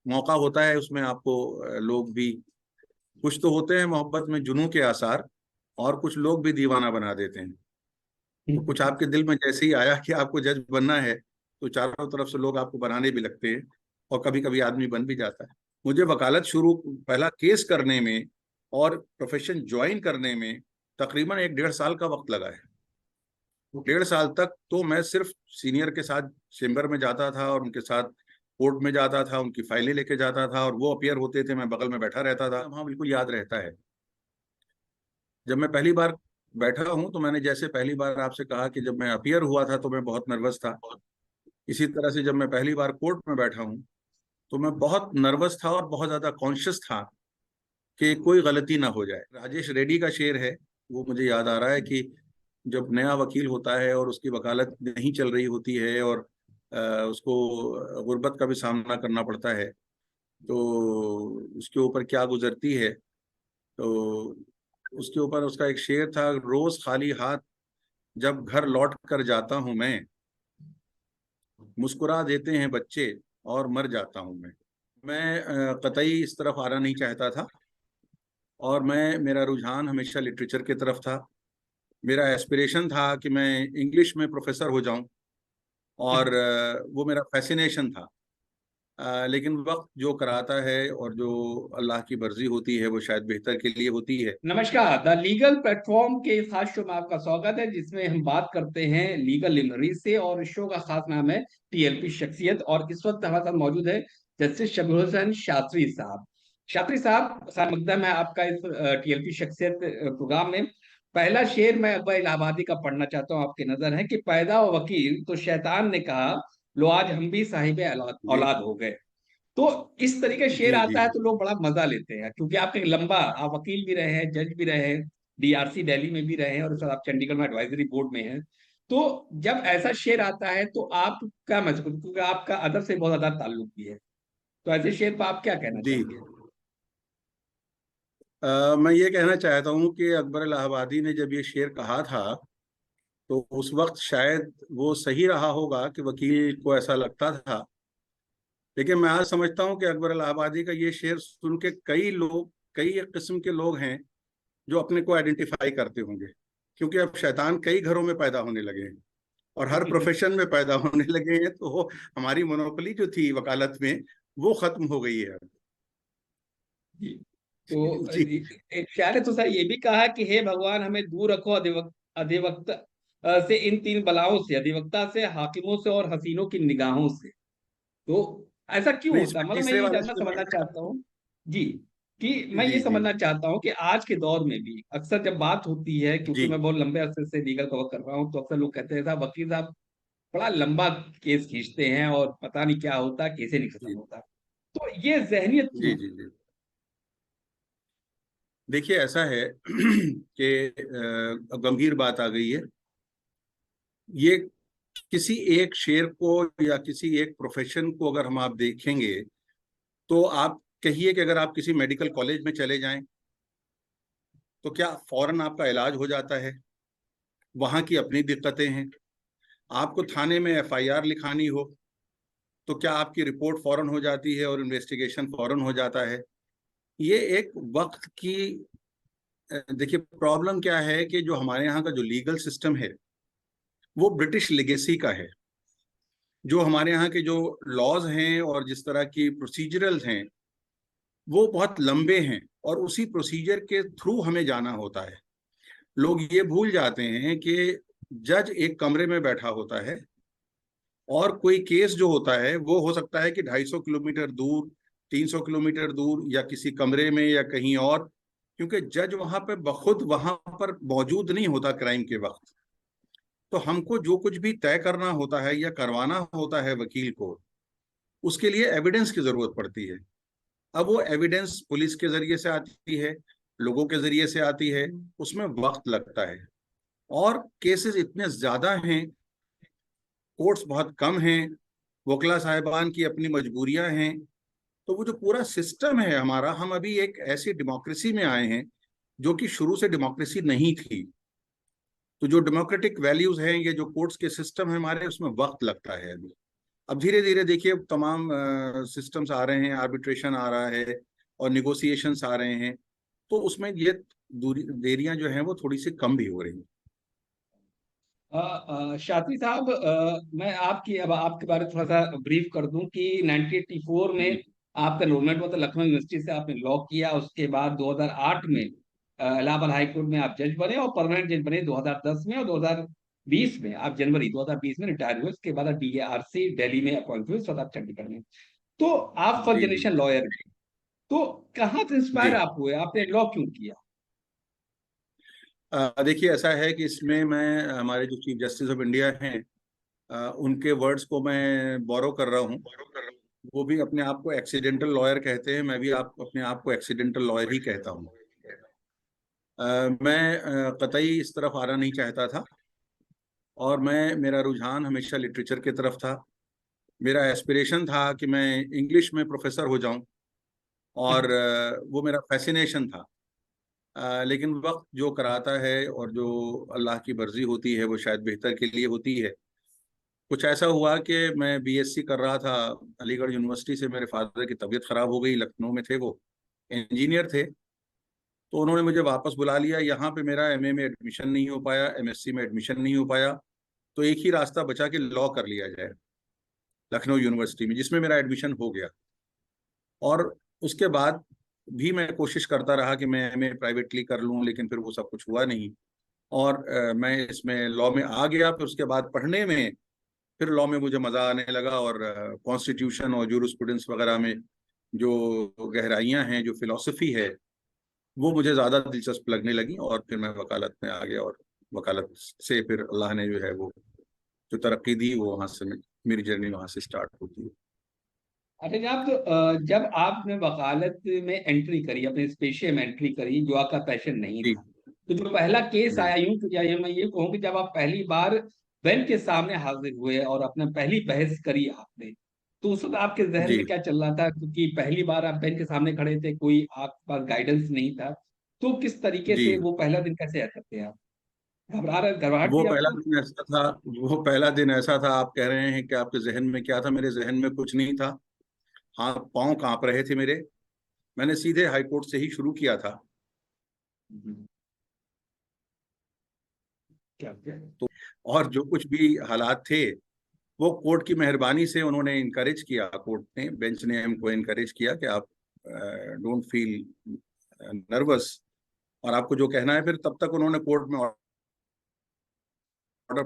मौका होता है उसमें आपको लोग भी कुछ तो होते हैं मोहब्बत में जुनून के आसार, और कुछ लोग भी दीवाना बना देते हैं। तो कुछ आपके दिल में जैसे ही आया कि आपको जज बनना है, तो चारों तरफ से लोग आपको बनाने भी लगते हैं, और कभी कभी आदमी बन भी जाता है। मुझे वकालत शुरू, पहला केस करने में और प्रोफेशन ज्वाइन करने में तकरीबन 1-1.5 साल का वक्त लगा है। 1.5 साल तक तो मैं सिर्फ सीनियर के साथ चेम्बर में जाता था और उनके साथ कोर्ट में जाता था, उनकी फाइलें लेके जाता था, और वो अपियर होते थे, मैं बगल में बैठा रहता था। हाँ, बिल्कुल याद रहता है। जब मैं पहली बार बैठा हूं, तो मैंने जैसे पहली बार आपसे कहा कि जब मैं अपियर हुआ था तो मैं बहुत नर्वस था, इसी तरह से जब मैं पहली बार कोर्ट में बैठा हूं तो मैं बहुत नर्वस था और बहुत ज्यादा कॉन्शियस था कि कोई गलती ना हो जाए। राजेश रेड्डी का शेर है, वो मुझे याद आ रहा है कि जब नया वकील होता है और उसकी वकालत नहीं चल रही होती है और उसको गुर्बत का भी सामना करना पड़ता है, तो उसके ऊपर क्या गुजरती है। तो उसके ऊपर उसका एक शेर था, रोज खाली हाथ जब घर लौट कर जाता हूं मैं, मुस्कुरा देते हैं बच्चे और मर जाता हूं मैं कतई इस तरफ आना नहीं चाहता था, और मेरा रुझान हमेशा लिटरेचर की तरफ था। मेरा एस्पिरेशन था कि मैं इंग्लिश में प्रोफेसर हो जाऊं, और वो मेरा फैसिनेशन था। लेकिन वक्त जो कराता है और जो अल्लाह की मर्जी होती है वो शायद बेहतर के लिए होती है। नमस्कार, द लीगल प्लेटफॉर्म के इस खास शो में आपका स्वागत है, जिसमें हम बात करते हैं लीगल लिमरीज से। और इस शो का खास नाम है टीएलपी शख्सियत। और इस वक्त हमारे साथ मौजूद है जस्टिस शबीर हुसैन शास्त्री साहब। शास्त्री साहब, खैर मकदम है आपका इस टीएलपी शख्सियत प्रोग्राम में। पहला शेर मैं अकबर इलाहाबादी का पढ़ना चाहता हूँ, आपकी नजर है कि पैदा व वकील तो शैतान ने कहा, लो आज हम भी साहिब औलाद जी औलाद हो गए। तो इस तरीके शेर जी जी आता है जी। तो लोग बड़ा मजा लेते हैं, क्योंकि आपके लंबा, आप वकील भी रहे हैं, जज भी रहे हैं, डीआरसी दिल्ली में भी रहे हैं, और इस वक्त आप चंडीगढ़ में एडवाइजरी बोर्ड में हैं। तो जब ऐसा शेर आता है तो आप क्या महसूस, क्योंकि आपका अदब से बहुत ज्यादा ताल्लुक भी है, तो ऐसे शेर पर आप क्या कहना जी चाहेंगे? मैं ये कहना चाहता हूँ कि अकबर इलाहाबादी ने जब ये शेर कहा था, तो उस वक्त शायद वो सही रहा होगा कि वकील को ऐसा लगता था। लेकिन मैं आज समझता हूँ कि अकबर इलाहाबादी का ये शेर सुन के कई लोग, कई एक किस्म के लोग हैं जो अपने को आइडेंटिफाई करते होंगे, क्योंकि अब शैतान कई घरों में पैदा होने लगे हैं और हर प्रोफेशन में पैदा होने लगे हैं। तो हमारी मोनोपोली जो थी वकालत में, वो खत्म हो गई है अब। जी। तो जी एक शायर ने तो सर ये भी कहा कि हे भगवान, हमें दूर रखो अधिवक्त से, इन तीन बलाओं से, अधिवक्ता से, हाकिमों से, और हसीनों की निगाहों से। तो ऐसा क्यों नहीं, होता है, इसमें मतलब मैं तीसरे ये वाले जानना शेर समझना में। चाहता हूँ। जी। कि मैं ये जी जी समझना चाहता हूँ कि आज के दौर में भी अक्सर जब बात होती है, क्योंकि जी मैं बहुत लंबे अरसे से लीगल कवर कर रहा हूँ, तो अक्सर लोग कहते हैं साहब वकील साहब बड़ा लंबा केस खींचते हैं और पता नहीं क्या होता, कैसे नहीं खत्म जी होता। तो ये जहनियत जी क्यों? जी जी। देखिए, ऐसा है कि गंभीर बात आ गई है। ये किसी एक शेर को या किसी एक प्रोफेशन को अगर हम आप देखेंगे, तो आप कहिए कि अगर आप किसी मेडिकल कॉलेज में चले जाएं, तो क्या फौरन आपका इलाज हो जाता है? वहां की अपनी दिक्कतें हैं। आपको थाने में एफआईआर लिखानी हो, तो क्या आपकी रिपोर्ट फौरन हो जाती है और इन्वेस्टिगेशन फौरन हो जाता है? ये एक वक्त की देखिए, प्रॉब्लम क्या है कि जो हमारे यहाँ का जो लीगल सिस्टम है, वो ब्रिटिश लेगेसी का है। जो हमारे यहाँ के जो लॉज हैं और जिस तरह की प्रोसीजरल हैं, वो बहुत लंबे हैं, और उसी प्रोसीजर के थ्रू हमें जाना होता है। लोग ये भूल जाते हैं कि जज एक कमरे में बैठा होता है, और कोई केस जो होता है वो हो सकता है कि 250 किलोमीटर दूर, 300 किलोमीटर दूर, या किसी कमरे में या कहीं और, क्योंकि जज वहां पे बखुद वहां पर मौजूद नहीं होता क्राइम के वक्त। तो हमको जो कुछ भी तय करना होता है या करवाना होता है वकील को, उसके लिए एविडेंस की जरूरत पड़ती है। अब वो एविडेंस पुलिस के जरिए से आती है, लोगों के जरिए से आती है, उसमें वक्त लगता है, और केसेस इतने ज्यादा हैं, कोर्ट्स बहुत कम हैं, वकला साहिबान की अपनी मजबूरियां हैं। तो वो जो पूरा सिस्टम है हमारा, हम अभी एक ऐसी डेमोक्रेसी में आए हैं जो कि शुरू से डेमोक्रेसी नहीं थी। तो जो डेमोक्रेटिक वैल्यूज हैं, ये जो कोर्ट्स के सिस्टम है हमारे, उसमें वक्त लगता है अभी। अब धीरे धीरे देखिए तमाम सिस्टम्स आ रहे हैं, आर्बिट्रेशन आ रहा है और निगोसिएशंस आ रहे हैं, तो उसमें ये दूरी देरियां जो हैं वो थोड़ी सी कम भी हो रही हैं। शास्त्री साहब, मैं आपकी अब आपके बारे में थोड़ा सा ब्रीफ कर दूं कि 1984 में जी आपका एनरोलमेंट हुआ था लखनऊ यूनिवर्सिटी से, आपने लॉ किया। उसके बाद 2008 में इलाहाबाद हाई कोर्ट में आप जज बने और परमानेंट जज बने 2010 में, और 2020 में आप जनवरी 2020 में रिटायर हुए। उसके बाद आप DARC दिल्ली में अपॉइंट हुए, उसके बाद आप चंडीगढ़ में। तो आप फर्स्ट जी जी जनरेशन लॉयर हैं, तो कहाँ से इंस्पायर जी। आप हुए, आपने लॉ क्यों किया? देखिए ऐसा है कि इसमें मैं हमारे जो चीफ जस्टिस ऑफ इंडिया हैं उनके वर्ड्स को मैं बोरो कर रहा हूँ। वो भी अपने आप को एक्सीडेंटल लॉयर कहते हैं, मैं भी आप अपने आप को एक्सीडेंटल लॉयर ही कहता हूँ। मैं कतई इस तरफ आना नहीं चाहता था, और मेरा रुझान हमेशा लिटरेचर की तरफ था। मेरा एस्पिरेशन था कि मैं इंग्लिश में प्रोफेसर हो जाऊं, और वो मेरा फैसिनेशन था। लेकिन वक्त जो कराता है और जो अल्लाह की मर्जी होती है वो शायद बेहतर के लिए होती है। कुछ ऐसा हुआ कि मैं बीएससी कर रहा था अलीगढ़ यूनिवर्सिटी से, मेरे फादर की तबीयत खराब हो गई, लखनऊ में थे वो, इंजीनियर थे। तो उन्होंने मुझे वापस बुला लिया। यहाँ पे मेरा एमए में एडमिशन नहीं हो पाया, एमएससी में एडमिशन नहीं हो पाया, तो एक ही रास्ता बचा कि लॉ कर लिया जाए लखनऊ यूनिवर्सिटी में, जिसमें मेरा एडमिशन हो गया। और उसके बाद भी मैं कोशिश करता रहा कि मैं एमए प्राइवेटली कर लूँ, लेकिन फिर वो सब कुछ हुआ नहीं। और मैं इसमें लॉ में आ गया। फिर उसके बाद पढ़ने में, फिर लॉ में मुझे मज़ा आने लगा, और कॉन्स्टिट्यूशन और जूरिस्प्रूडेंस वगैरह में जो गहराइयाँ हैं, जो फिलॉसफी है, वो मुझे ज़्यादा दिलचस्प लगने लगी। और फिर मैं वकालत में आ गया, और वकालत से फिर अल्लाह ने जो है वो जो तरक्की दी, वो वहाँ से मेरी जर्नी वहाँ से स्टार्ट होती है। अच्छा जनाब, तो जब आपने वकालत में एंट्री करी, अपने पेशे में एंट्री करी, जो आपका पैशन नहीं जी था, तो जो पहला केस जी आया, यूं तो या मैं ये कहूँ कि जब आप पहली बार बेंच के सामने हाजिर हुए और अपने पहली बहस करी आपने, तो उस वक्त आपके जहन जी में क्या चल रहा था? क्योंकि पहली बार आप बेंच के सामने खड़े थे, कोई आपके पास गाइडेंस नहीं था, तो किस तरीके जी। से वो पहला दिन कैसे याद करते हैं आप? घबराहट वो थी पहला आपको? दिन ऐसा था वो पहला दिन ऐसा था, आप कह रहे हैं कि आपके जहन में क्या था, मेरे जहन में कुछ नहीं था। हाथ पांव कांप रहे थे मेरे। मैंने सीधे हाई कोर्ट से ही शुरू किया था। हम्म, क्या क्या? तो और जो कुछ भी हालात थे, वो कोर्ट की मेहरबानी से उन्होंने इनकरेज किया, कोर्ट ने, बेंच ने हमको इनकरेज किया कि आप डोंट फील नर्वस, और आपको जो कहना है। फिर तब तक उन्होंने कोर्ट में ऑर्डर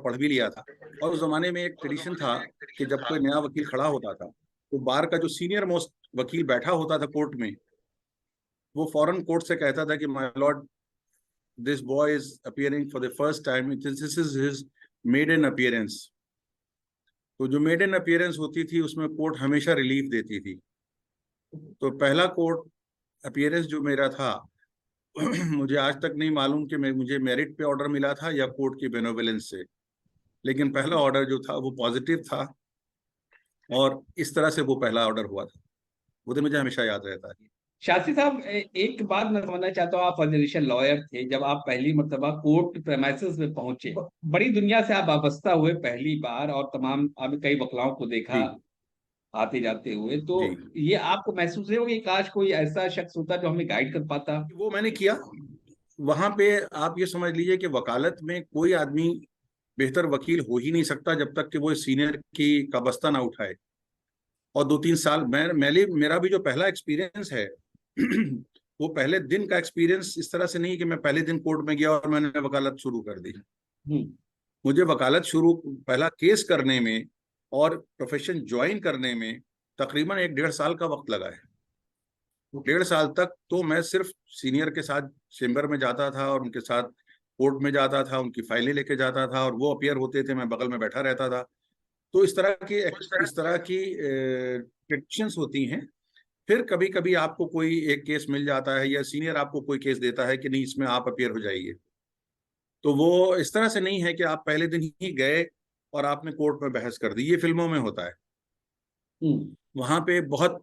पढ़ भी लिया था। और उस जमाने में एक ट्रेडिशन था कि जब कोई नया वकील खड़ा होता था, तो बार का जो सीनियर मोस्ट वकील बैठा होता था कोर्ट में, वो फौरन कोर्ट से कहता था कि my lord, this boy is appearing for the first time, this is his maiden appearance. तो जो मेडन अपीयरेंस होती थी, उसमें कोर्ट हमेशा रिलीफ देती थी। तो पहला कोर्ट अपीयरेंस जो मेरा था, मुझे आज तक नहीं मालूम कि मुझे मेरिट पे ऑर्डर मिला था या कोर्ट की बेनोवलेंस से, लेकिन पहला ऑर्डर जो था वो पॉजिटिव था, और इस तरह से वो पहला ऑर्डर हुआ था। वो तो मुझे हमेशा याद रहता है। शास्त्री साहब, एक बात मैं समझना चाहता हूँ। आप फर्स्ट लॉयर थे, जब आप पहली मर्तबा कोर्ट प्रेमाइसेस में पहुंचे, बड़ी दुनिया से आप वाबस्ता हुए पहली बार, और तमाम आपने कई वकलाओं को देखा जी आते जाते हुए, तो जी। ये आपको महसूस है कि काश कोई ऐसा शख्स होता जो हमें गाइड कर पाता? वो मैंने किया। वहां पे आप ये समझ लीजिए कि वकालत में कोई आदमी बेहतर वकील हो ही नहीं सकता जब तक कि वो सीनियर की का बस्ता ना उठाए। और 2-3 साल मेरा भी जो पहला एक्सपीरियंस है वो पहले दिन का एक्सपीरियंस इस तरह से नहीं कि मैं पहले दिन कोर्ट में गया और मैंने वकालत शुरू कर दी। हम्म। मुझे वकालत शुरू, पहला केस करने में और प्रोफेशन ज्वाइन करने में तकरीबन 1-1.5 साल का वक्त लगा है। 1.5 साल तक तो मैं सिर्फ सीनियर के साथ चेम्बर में जाता था, और उनके साथ कोर्ट में जाता था, उनकी फाइलें लेके जाता था, और वो अपियर होते थे, मैं बगल में बैठा रहता था। तो इस तरह की ट्रेडिशंस होती हैं। फिर कभी कभी आपको कोई एक केस मिल जाता है, या सीनियर आपको कोई केस देता है कि नहीं, इसमें आप अपियर हो जाइए। तो वो इस तरह से नहीं है कि आप पहले दिन ही गए और आपने कोर्ट में बहस कर दी। ये फिल्मों में होता है। हम्म। वहां पे बहुत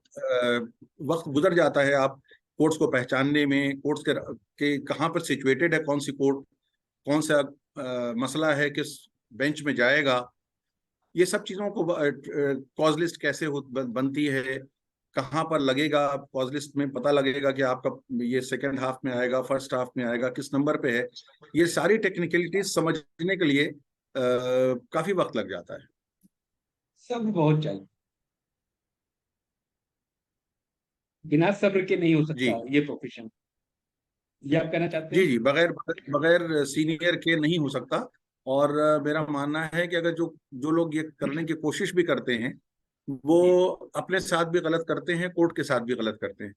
वक्त गुजर जाता है, आप कोर्ट्स को पहचानने में, कोर्ट्स के कहाँ पर सिचुएटेड है, कौन सी कोर्ट, कौन सा मसला है, किस बेंच में जाएगा। ये सब चीजों को कॉज लिस्ट कैसे बनती है, कहाँ पर लगेगा, कॉज लिस्ट में पता लगेगा कि आपका ये सेकंड हाफ में आएगा, फर्स्ट हाफ में आएगा, किस नंबर पे है। ये सारी टेक्निकलिटीज समझने के लिए काफी वक्त लग जाता है। सब बहुत चाहिए, बिना सब्र के नहीं हो जी सकता ये प्रोफेशन। ये आप कहना चाहते जी हैं? जी, बगैर बगैर सीनियर के नहीं हो सकता। और मेरा मानना है कि अगर जो जो लोग ये करने की कोशिश भी करते हैं, वो जी। अपने साथ भी गलत करते हैं, कोर्ट के साथ भी गलत करते हैं।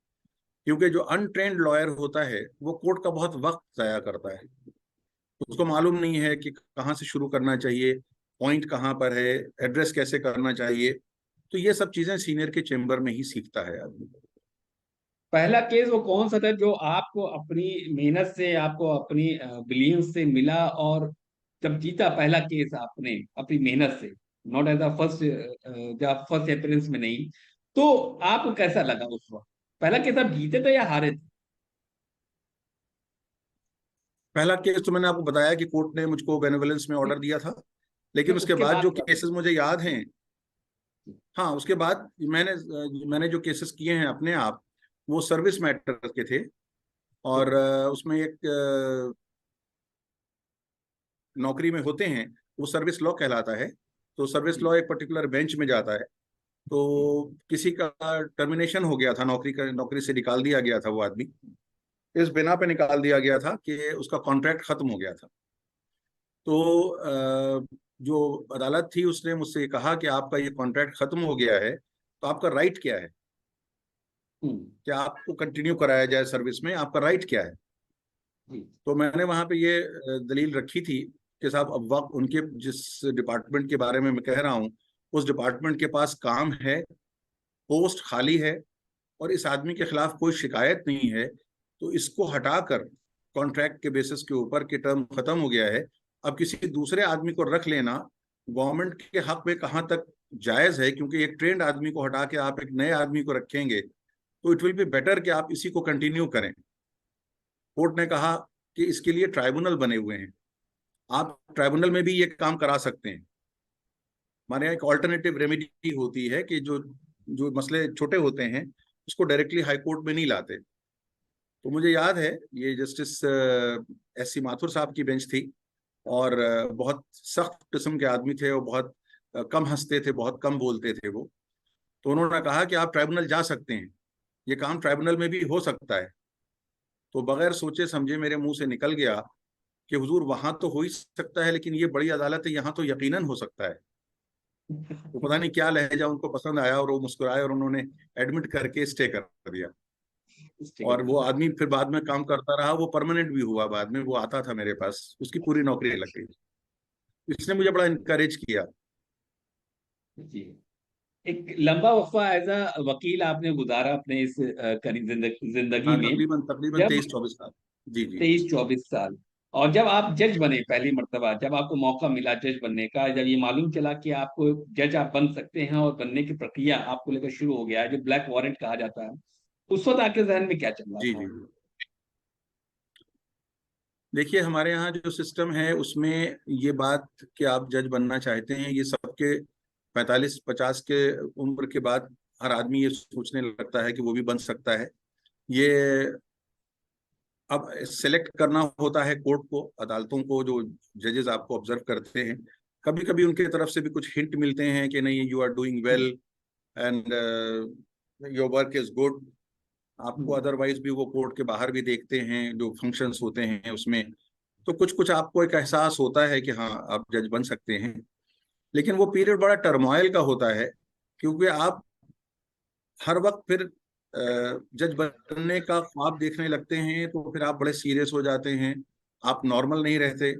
क्योंकि जो अनट्रेन्ड लॉयर होता है वो कोर्ट का बहुत वक्त जाया करता है। उसको मालूम नहीं है कि कहाँ से शुरू करना चाहिए, पॉइंट कहाँ पर है, एड्रेस कैसे करना चाहिए। तो ये सब चीजें सीनियर के चेम्बर में ही सीखता है आदमी। पहला केस वो कौन सा था जो आपको अपनी मेहनत से, आपको अपनी बिलियंस से मिला, और जब जीता पहला केस आपने अपनी मेहनत से, नॉट एज अ फर्स्ट, जब फर्स्ट अपियरेंस में नहीं, तो आपको कैसा लगा उस वक्त? पहला केस आप जीते थे या हारे थे? पहला केस तो मैंने आपको बताया कि कोर्ट ने मुझको बेनेवलेंस में ऑर्डर दिया था। लेकिन फिर उसके उसके बाद बाद जो क्या केसेस मुझे याद हैं, हाँ उसके बाद मैंने जो केसेस किए हैं अपने आप, वो सर्विस मैटर के थे। और हुआ? उसमें एक नौकरी में होते हैं, वो सर्विस लॉ कहलाता है। तो सर्विस लॉ एक पर्टिकुलर बेंच में जाता है। तो किसी का टर्मिनेशन हो गया था, नौकरी से निकाल दिया गया था वो आदमी। इस बिना पे निकाल दिया गया था कि उसका कॉन्ट्रैक्ट खत्म हो गया था। तो जो अदालत थी उसने मुझसे कहा कि आपका ये कॉन्ट्रैक्ट खत्म हो गया है, तो आपका राइट क्या है, हम्म। क्या आपको कंटिन्यू कराया जाए सर्विस में, आपका राइट क्या है। जी। तो मैंने वहां पे ये दलील रखी थी कि साहब अब वक्त उनके जिस डिपार्टमेंट के बारे में मैं कह रहा हूँ, उस डिपार्टमेंट के पास काम है, पोस्ट खाली है, और इस आदमी के खिलाफ कोई शिकायत नहीं है। तो इसको हटाकर कॉन्ट्रैक्ट के बेसिस के ऊपर कि टर्म खत्म हो गया है, अब किसी दूसरे आदमी को रख लेना गवर्नमेंट के हक में कहाँ तक जायज है। क्योंकि एक ट्रेंड आदमी को हटा के आप एक नए आदमी को रखेंगे, तो इट विल बी बेटर कि आप इसी को कंटिन्यू करें। कोर्ट ने कहा कि इसके लिए ट्राइब्यूनल बने हुए हैं, आप ट्राइब्यूनल में भी ये काम करा सकते हैं। हमारे यहाँ एक ऑल्टरनेटिव रेमेडी होती है कि जो जो मसले छोटे होते हैं उसको डायरेक्टली हाई कोर्ट में नहीं लाते। तो मुझे याद है ये जस्टिस एस सी माथुर साहब की बेंच थी। और बहुत सख्त किस्म के आदमी थे, और बहुत कम हंसते थे, बहुत कम बोलते थे वो। तो उन्होंने कहा कि आप ट्राइब्यूनल जा सकते हैं, ये काम ट्राइब्यूनल में भी हो सकता है। तो बगैर सोचे समझे मेरे मुंह से निकल गया कि हुजूर वहां तो हो ही सकता है, लेकिन ये बड़ी अदालत है, यहाँ तो यकीनन हो सकता है। तो पता नहीं क्या लहजा उनको पसंद आया और वो मुस्कुराए और उन्होंने एडमिट करके स्टे कर दिया। ठीक है। और वो आदमी फिर बाद में काम करता रहा, वो परमानेंट भी हुआ, बाद में वो आता था मेरे पास, उसकी पूरी नौकरी लग गई। इसने मुझे बड़ा इनकरेज किया। जी। एक लंबा वक्फा एज अ वकील आपने गुजारा अपने इस करी जिंदगी हाँ, में। तकरीबन तकरीबन जब 23-24 साल। जी जी। 23-24 साल, और जब आप जज बने पहली मर्तबा, जब आपको मौका मिला जज बनने का, जब ये मालूम चला कि आपको जज आप बन सकते हैं और बनने की प्रक्रिया आपको लेकर शुरू हो गया है, जो ब्लैक वारंट कहा जाता है, उस वक्त आपके जहन में क्या चल रहा जी था? जी। देखिए हमारे यहाँ जो सिस्टम है उसमें ये बात कि आप जज बनना चाहते हैं, ये सबके 45-50 के उम्र के बाद हर आदमी ये सोचने लगता है कि वो भी बन सकता है। ये अब सेलेक्ट करना होता है कोर्ट को, अदालतों को, जो जजेस आपको ऑब्जर्व करते हैं। कभी कभी उनके तरफ से भी कुछ हिंट मिलते हैं कि नहीं, you are doing well and your work is good. आपको हम्म। अदरवाइज भी वो कोर्ट के बाहर भी देखते हैं, जो फंक्शंस होते हैं उसमें। तो कुछ कुछ आपको एक एहसास होता है कि हाँ आप जज बन सकते हैं। लेकिन वो पीरियड बड़ा टर्मोइल का होता है, क्योंकि आप हर वक्त फिर जज बनने का ख्वाब देखने लगते हैं, तो फिर आप बड़े सीरियस हो जाते हैं, आप नॉर्मल नहीं रहते।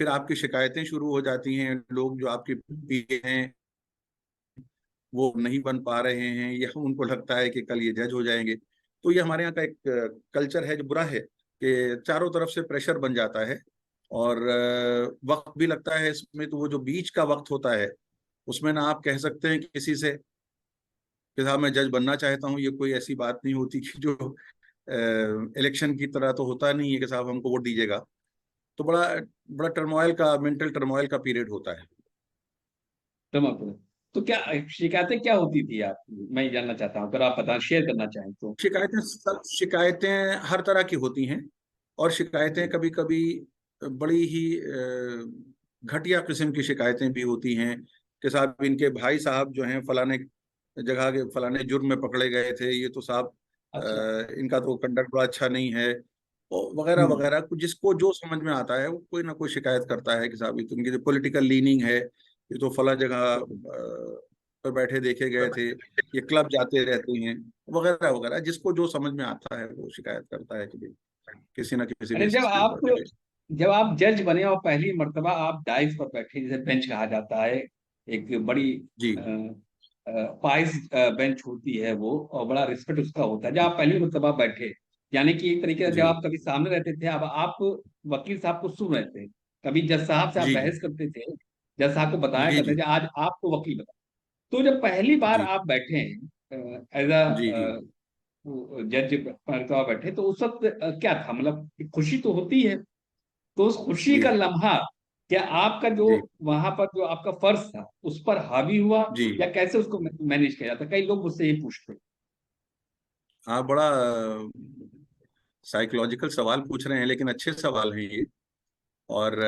फिर आपकी शिकायतें शुरू हो जाती हैं, लोग जो आपके पीए हैं वो नहीं बन पा रहे हैं, या उनको लगता है कि कल ये जज हो जाएंगे। तो ये हमारे यहाँ का एक कल्चर है जो बुरा है, कि चारों तरफ से प्रेशर बन जाता है। और वक्त भी लगता है इसमें। तो वो जो बीच का वक्त होता है, उसमें ना आप कह सकते हैं किसी से कि साहब मैं जज बनना चाहता हूँ, ये कोई ऐसी बात नहीं होती कि जो इलेक्शन की तरह तो होता नहीं है कि साहब हमको वोट दीजिएगा। तो बड़ा बड़ा टर्मोइल का, मेंटल टर्मोइल का पीरियड होता है। टमाटर। तो क्या शिकायतें क्या होती थी आपकी, मैं ये जानना चाहता हूँ, अगर आप बता शेयर करना चाहें तो। शिकायतें, सब शिकायतें हर तरह की होती हैं। और शिकायतें जी। कभी कभी बड़ी ही घटिया किस्म की शिकायतें भी होती हैं कि साहब इनके भाई साहब जो हैं फलाने जगह के फलाने जुर्म में पकड़े गए थे, ये तो साहब अच्छा। इनका तो कंडक्ट बड़ा अच्छा नहीं है, और वगैरह हम्म। वगैरह। जिसको जो समझ में आता है वो कोई ना कोई शिकायत करता है कि साहब ये तो इनकी जो पॉलिटिकल लीनिंग है, ये तो फला जगह पर बैठे देखे गए थे, ये क्लब जाते रहते हैं, वगैरह वगैरह। जिसको जो समझ में आता है वो शिकायत करता है कि भाई किसी ना किसी अरे बेसिस के ऊपर जो है। जब आप जज बने और पहली मर्तबा आप डाइस पर बैठे, जिसे बेंच कहा जाता है, एक बड़ी जी पाइस बेंच होती है वो, और बड़ा रिस्पेक्ट उसका होता है, जब जी आप पहली मर्तबा बैठे, यानी कि एक तरीके से जब जी आप कभी सामने रहते थे, अब आप वकील साहब को सुन रहे थे, कभी जज साहब से आप जी जी बहस करते थे, जज साहब को बताया जी करते जी थे आज आपको वकील बता। तो जब पहली बार जी आप बैठे हैं एज जी जी अ जज मर्तबा बैठे, तो उस वक्त क्या था, मतलब खुशी तो होती है, तो उस खुशी जी का लम्हा क्या आपका जो जी वहां पर जो आपका फर्ज था उस पर हावी हुआ, जी। या कैसे उसको मैनेज किया जाता? कई लोग मुझसे ये पूछते हैं। आप बड़ा साइकोलॉजिकल सवाल पूछ रहे हैं, लेकिन अच्छे सवाल हैं ये। और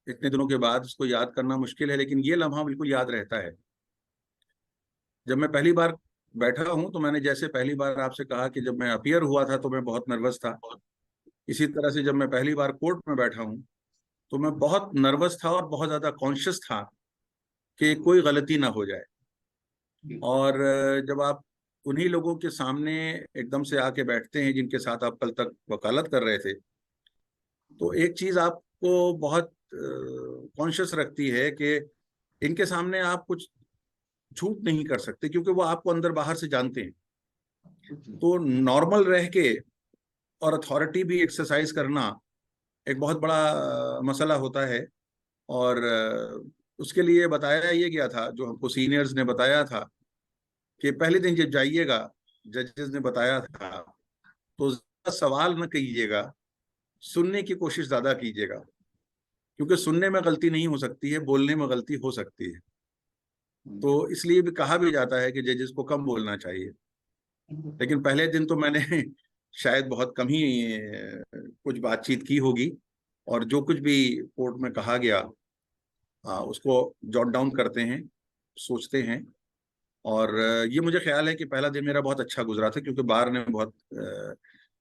इतने दिनों के बाद उसको याद करना मुश्किल है, लेकिन ये लम्हा बिल्कुल याद रहता है। जब मैं पहली बार बैठा हूं तो मैंने जैसे पहली बार आपसे कहा कि जब मैं अपीयर हुआ था तो मैं बहुत नर्वस था, इसी तरह से जब मैं पहली बार कोर्ट में बैठा हूं तो मैं बहुत नर्वस था और बहुत ज्यादा कॉन्शियस था कि कोई गलती ना हो जाए। और जब आप उन्हीं लोगों के सामने एकदम से आके बैठते हैं जिनके साथ आप कल तक वकालत कर रहे थे, तो एक चीज आपको बहुत कॉन्शियस रखती है कि इनके सामने आप कुछ झूठ नहीं कर सकते, क्योंकि वो आपको अंदर बाहर से जानते हैं। तो नॉर्मल रह के और अथॉरिटी भी एक्सरसाइज करना एक बहुत बड़ा मसला होता है। और उसके लिए बताया ये गया था, जो हमको सीनियर्स ने बताया था, कि पहले दिन जब जाइएगा, जजेस ने बताया था, तो ज्यादा सवाल न कीजिएगा, सुनने की कोशिश ज्यादा कीजिएगा, क्योंकि सुनने में गलती नहीं हो सकती है, बोलने में गलती हो सकती है। तो इसलिए भी कहा भी जाता है कि जजेस को कम बोलना चाहिए। लेकिन पहले दिन तो मैंने शायद बहुत कम ही कुछ बातचीत की होगी, और जो कुछ भी कोर्ट में कहा गया उसको जॉट डाउन करते हैं, सोचते हैं। और ये मुझे ख्याल है कि पहला दिन मेरा बहुत अच्छा गुजरा था, क्योंकि बार ने बहुत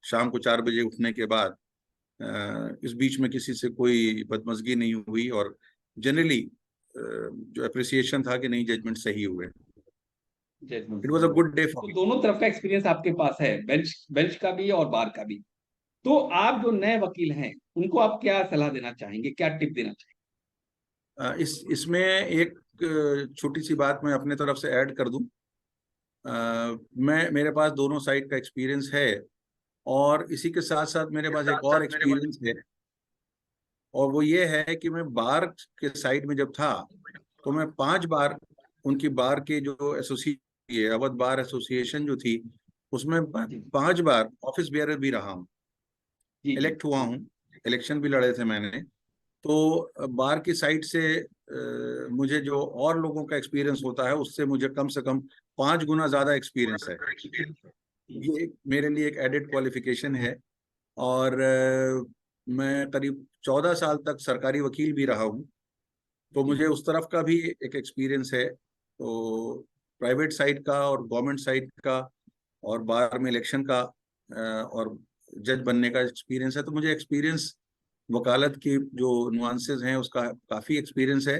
शाम को 4 बजे उठने के बाद इस बीच में किसी से कोई बदमजगी नहीं हुई, और जनरली जो अप्रिसिएशन था कि नहीं, जजमेंट सही हुए। जजमेंट इट से वॉज ही अ हुए। गुड डे फॉर तो मी। दोनों तरफ का एक्सपीरियंस आपके पास है, बेंच बेंच का भी और बार का भी। तो आप जो नए वकील हैं उनको आप क्या सलाह देना चाहेंगे, क्या टिप देना इस इसमें एक छोटी सी बात मैं अपने तरफ से ऐड कर दूं। मैं, मेरे पास दोनों साइड का एक्सपीरियंस है, और इसी के साथ साथ मेरे पास एक और एक्सपीरियंस है, और वो ये है कि मैं बार के साइड में जब था तो मैं 5 बार उनकी बार के जो एसोसिएशन, अवध बार एसोसिएशन जो थी, उसमें चाहिए? 5 बार ऑफिस बेयरर भी रहा हूँ, जी जी इलेक्ट हुआ हूँ, इलेक्शन भी लड़े थे मैंने। तो बार की साइड से मुझे जो और लोगों का एक्सपीरियंस होता है उससे मुझे कम से कम 5 गुना ज्यादा एक्सपीरियंस है। जी। ये मेरे लिए एक एडेड क्वालिफिकेशन है। और मैं करीब 14 साल तक सरकारी वकील भी रहा हूँ, तो जी। मुझे उस तरफ का भी एक एक्सपीरियंस है। तो प्राइवेट साइड का और गवर्नमेंट साइड का और बार में इलेक्शन का और जज बनने का एक्सपीरियंस है। तो मुझे एक्सपीरियंस, वकालत की जो नुआंसेस हैं उसका काफ़ी एक्सपीरियंस है।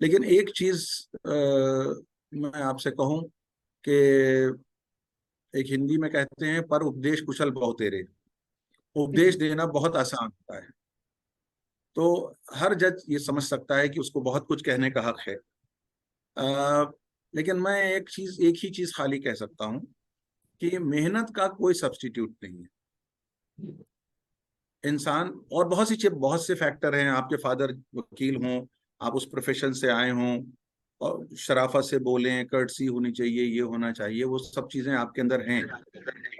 लेकिन एक चीज़ मैं आपसे कहूँ कि एक हिंदी में कहते हैं, पर उपदेश कुशल बहुतेरे। उपदेश देना बहुत आसान होता है, तो हर जज ये समझ सकता है कि उसको बहुत कुछ कहने का हक है। लेकिन मैं एक ही चीज़ खाली कह सकता हूँ कि मेहनत का कोई सब्स्टिट्यूट नहीं है। इंसान, और बहुत से फैक्टर हैं, आपके फादर वकील हों, आप उस प्रोफेशन से आए हों, और शराफत से बोलें, कर्टसी होनी चाहिए, ये होना चाहिए, वो सब चीज़ें आपके अंदर हैं।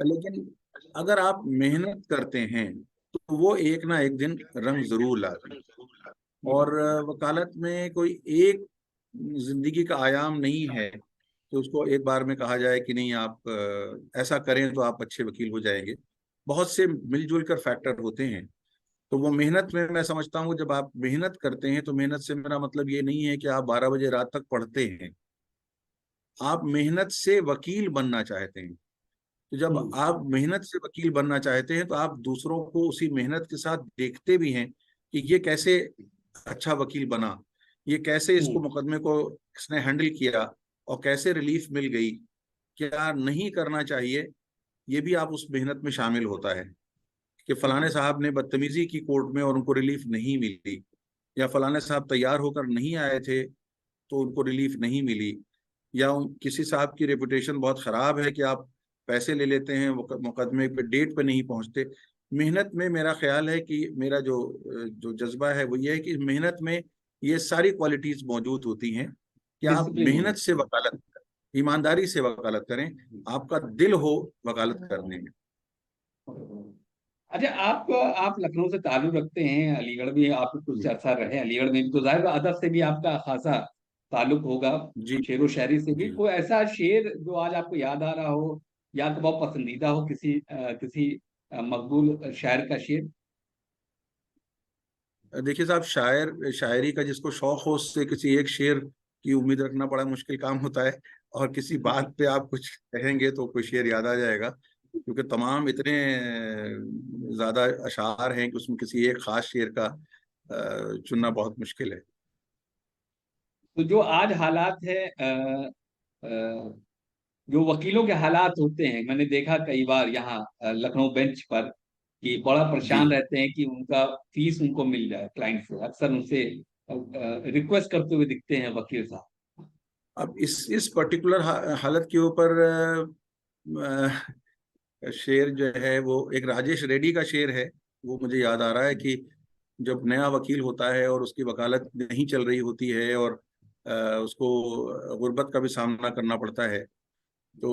लेकिन अगर आप मेहनत करते हैं तो वो एक ना एक दिन रंग जरूर लाती है। और वकालत में कोई एक जिंदगी का आयाम नहीं है तो उसको एक बार में कहा जाए कि नहीं आप ऐसा करें तो आप अच्छे वकील हो जाएंगे। बहुत से मिलजुल कर फैक्टर होते हैं। तो वो मेहनत में मैं समझता हूँ, जब आप मेहनत करते हैं तो मेहनत से मेरा मतलब ये नहीं है कि आप 12 बजे रात तक पढ़ते हैं। आप मेहनत से वकील बनना चाहते हैं। तो जब आप मेहनत से वकील बनना चाहते हैं तो आप दूसरों को उसी मेहनत के साथ देखते भी हैं कि ये कैसे अच्छा वकील बना, ये कैसे इसको मुकदमे को इसने हैंडल किया और कैसे रिलीफ मिल गई, क्या नहीं करना चाहिए, ये भी आप उस मेहनत में शामिल होता है। कि फलाने साहब ने बदतमीजी की कोर्ट में और उनको रिलीफ नहीं मिली, या फलाने साहब तैयार होकर नहीं आए थे तो उनको रिलीफ नहीं मिली, या किसी साहब की रेपुटेशन बहुत खराब है कि आप पैसे ले लेते हैं मुकदमे पे डेट पे नहीं पहुंचते। मेहनत में मेरा ख्याल है कि मेरा जो जो जज्बा है वो ये है कि मेहनत में ये सारी क्वालिटीज मौजूद होती हैं कि आप डिसिप्लिन मेहनत होना से वकालत करें, ईमानदारी से वकालत करें, आपका दिल हो वकालत करने में। चाहिए। अच्छा, आप लखनऊ से ताल्लुक रखते हैं, अलीगढ़ भी आप कुछ जी अर्सा रहे, अलीगढ़ में भी, तो जाहिर है अदब से भी आपका खासा ताल्लुक होगा, जी शेर व शायरी से भी। जी। कोई ऐसा शेर जो आज आपको याद आ रहा हो या आपको बहुत पसंदीदा हो, किसी मकबूल शायर का शेर? देखिए साहब, शायर शायरी का जिसको शौक हो उससे किसी एक शेर की उम्मीद रखना बड़ा मुश्किल काम होता है। और किसी बात पे आप कुछ कहेंगे तो कोई शेर याद आ जाएगा, क्योंकि तमाम इतने ज्यादा अशार हैं कि उसमें किसी एक खास शेर का चुनना बहुत मुश्किल है। तो जो आज हालात है, अ, जो वकीलों के हालात होते हैं, मैंने देखा कई बार यहाँ लखनऊ बेंच पर कि बड़ा जी। परेशान रहते हैं कि उनका फीस उनको मिल जाए, क्लाइंट से अक्सर उनसे रिक्वेस्ट करते हुए दिखते हैं वकील साहब। अब इस पर्टिकुलर हालत के ऊपर शेर जो है वो एक राजेश रेड्डी का शेर है। वो मुझे याद आ रहा है कि जब नया वकील होता है और उसकी वकालत नहीं चल रही होती है और उसको गुर्बत का भी सामना करना पड़ता है, तो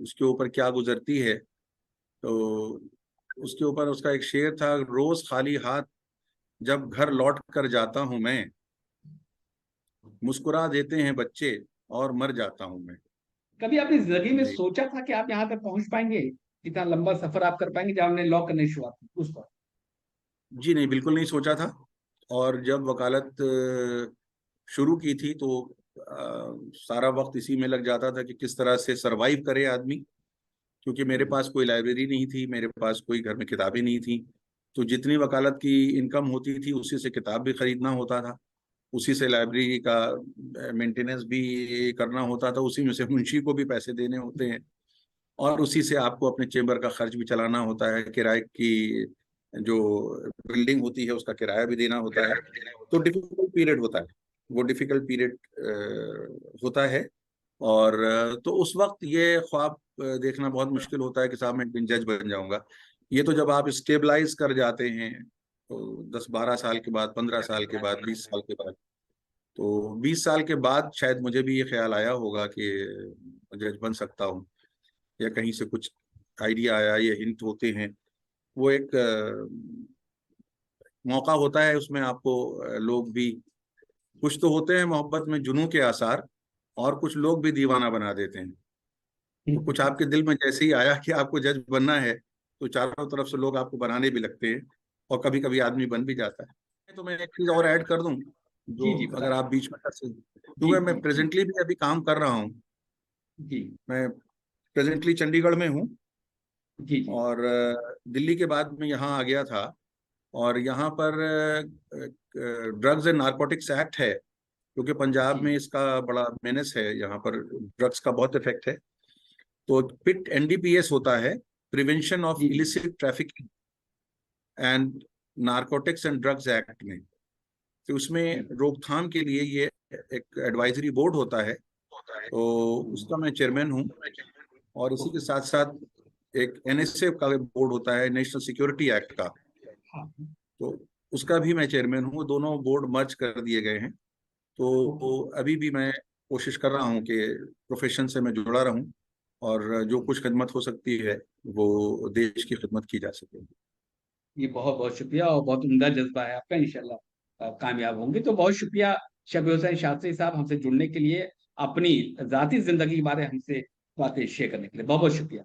उसके ऊपर क्या गुजरती है। तो उसके ऊपर उसका एक शेर था, रोज खाली हाथ जब घर लौट कर जाता हूं मैं, मुस्कुरा देते हैं बच्चे और मर जाता हूं मैं। कभी आपने जिंदगी में जी सोचा था कि आप यहाँ तक पहुंच पाएंगे, इतना लंबा सफर आप कर पाएंगे जहाँ हमने लॉ करने की शुरुआत की उस पर? जी, नहीं बिल्कुल नहीं सोचा था। और जब वकालत शुरू की थी तो सारा वक्त इसी में लग जाता था कि किस तरह से सरवाइव करे आदमी। क्योंकि मेरे पास कोई लाइब्रेरी नहीं थी, मेरे पास कोई घर में किताबें नहीं थी। तो जितनी वकालत की इनकम होती थी उसी से किताब भी खरीदना होता था, उसी से लाइब्रेरी का मेंटेनेंस भी करना होता था, उसी में से मुंशी को भी पैसे देने होते हैं, और उसी से आपको अपने चेम्बर का खर्च भी चलाना होता है, किराए की जो बिल्डिंग होती है उसका किराया भी देना होता है। तो डिफिकल्ट पीरियड होता है, वो डिफिकल्ट पीरियड होता है। और तो उस वक्त ये ख्वाब देखना बहुत मुश्किल होता है कि साहब मैं एक दिन जज बन जाऊंगा। ये तो जब आप स्टेबलाइज कर जाते हैं तो 10-12 साल के बाद, 15 साल के बाद, 20 साल के बाद, तो 20 साल के बाद शायद मुझे भी ये ख्याल आया होगा कि जज बन सकता हूँ, या कहीं से कुछ आइडिया आया, ये हिंट होते हैं। वो एक मौका होता है, उसमें आपको लोग भी कुछ तो होते हैं मोहब्बत में जुनून के आसार, और कुछ लोग भी दीवाना बना देते हैं। तो कुछ आपके दिल में जैसे ही आया कि आपको जज बनना है तो चारों तरफ से लोग आपको बनाने भी लगते हैं, और कभी कभी आदमी बन भी जाता है। तो मैं एक चीज और ऐड कर दूं, जी जो जी, अगर बताइए। आप बीच में जी क्योंकि मैं जी जी प्रेजेंटली भी अभी काम कर रहा हूँ। जी मैं प्रेजेंटली चंडीगढ़ में हूँ, जी जी और दिल्ली के बाद मैं यहाँ आ गया था। और यहाँ पर ड्रग्स एंड नारकोटिक्स एक्ट है, क्योंकि पंजाब जी में इसका बड़ा मेनेस है, यहाँ पर ड्रग्स का बहुत इफेक्ट है। तो पिट एनडीपीएस होता है, प्रिवेंशन ऑफ जी जी illicit trafficking and narcotics and drugs act में। तो उसमें जी रोकथाम के लिए ये एक एडवाइजरी बोर्ड होता है, तो उसका मैं चेयरमैन हूँ। और इसी के साथ साथ एक एनएसए का बोर्ड होता है, नेशनल सिक्योरिटी एक्ट का, हाँ। तो उसका भी मैं चेयरमैन हूँ। दोनों बोर्ड मर्ज कर दिए गए हैं। तो अभी भी मैं कोशिश कर रहा हूँ कि प्रोफेशन से मैं जुड़ा रहूँ, और जो कुछ खिदमत हो सकती है वो देश की खिदमत की जा सके। ये बहुत बहुत शुक्रिया, और बहुत उम्दा जज्बा है आपका, इंशाल्लाह कामयाब होंगे। तो बहुत शुक्रिया शबीर हुसैन शास्त्री साहब, हमसे जुड़ने के लिए, अपनी जाती जिंदगी के बारे में हमसे बातें शेयर करने के लिए बहुत बहुत शुक्रिया।